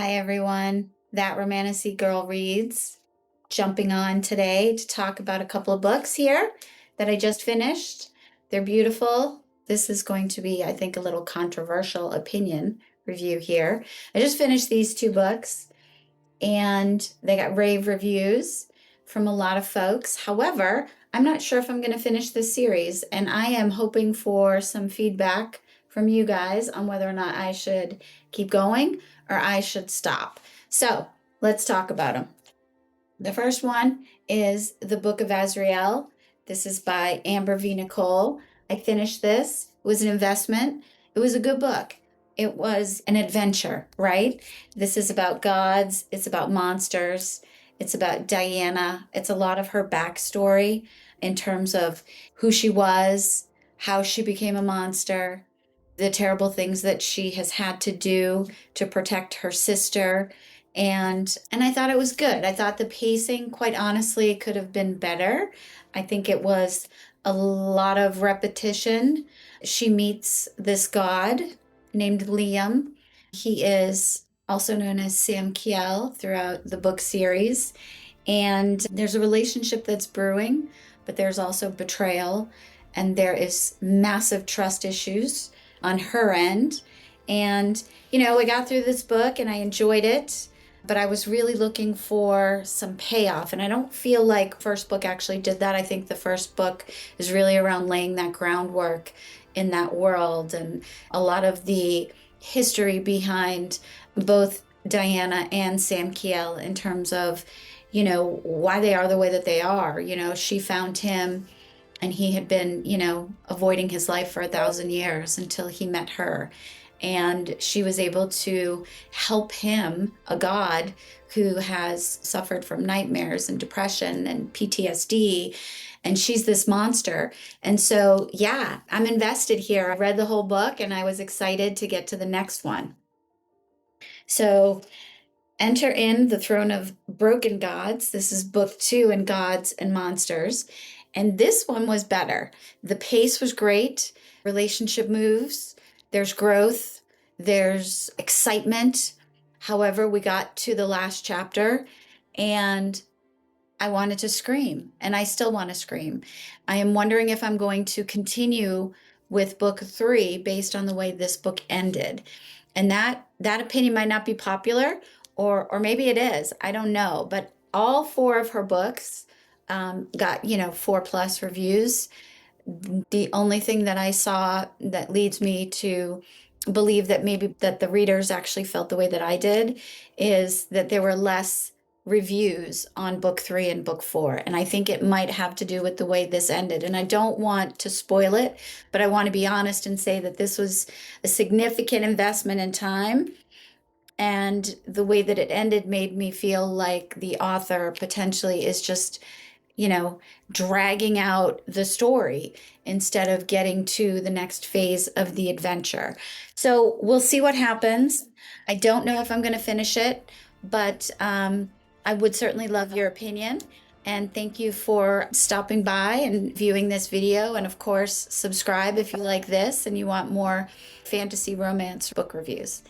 Hi, everyone. That Romanticy Girl reads. Jumping on today to talk about a couple of books here that I just finished. They're beautiful. This is going to be, I think, a little controversial opinion review here. I just finished these two books and they got rave reviews from a lot of folks. However, I'm not sure if I'm going to finish this series, and I am hoping for some feedback from you guys on whether or not I should keep going or I should stop. So let's talk about them. The first one is the Book of Azriel. This is by Amber V. Nicole. I finished this. It was an investment. It was a good book. It was an adventure, right? This is about gods. It's about monsters. It's about Dianna. It's a lot of her backstory in terms of who she was, how she became a monster, the terrible things that she has had to do to protect her sister. And I thought it was good. I thought the pacing, quite honestly, could have been better. I think it was a lot of repetition. She meets this god named Liam. He is also known as Samkiel throughout the book series. And there's a relationship that's brewing, but there's also betrayal, and there is massive trust issues on her end. And, we got through this book and I enjoyed it, but I was really looking for some payoff. And I don't feel like first book actually did that. I think the first book is really around laying that groundwork in that world and a lot of the history behind both Dianna and Samkiel in terms of, why they are the way that they are. She found him and he had been, avoiding his life for 1,000 years until he met her. And she was able to help him, a god who has suffered from nightmares and depression and PTSD. And she's this monster. And so, yeah, I'm invested here. I read the whole book and I was excited to get to the next one. So, enter in the Throne of Broken Gods. This is book 2 in Gods and Monsters. And this one was better. The pace was great. Relationship moves. There's growth. There's excitement. However, we got to the last chapter and I wanted to scream, and I still want to scream. I am wondering if I'm going to continue with book 3 based on the way this book ended. And that opinion might not be popular, or maybe it is. I don't know. But all 4 of her books got 4+ reviews. The only thing that I saw that leads me to believe that maybe that the readers actually felt the way that I did is that there were less reviews on book 3 and book 4. And I think it might have to do with the way this ended. And I don't want to spoil it, but I want to be honest and say that this was a significant investment in time. And the way that it ended made me feel like the author potentially is just, dragging out the story instead of getting to the next phase of the adventure. So we'll see what happens. I don't know if I'm going to finish it, but I would certainly love your opinion. And thank you for stopping by and viewing this video. And of course, subscribe if you like this and you want more fantasy romance book reviews.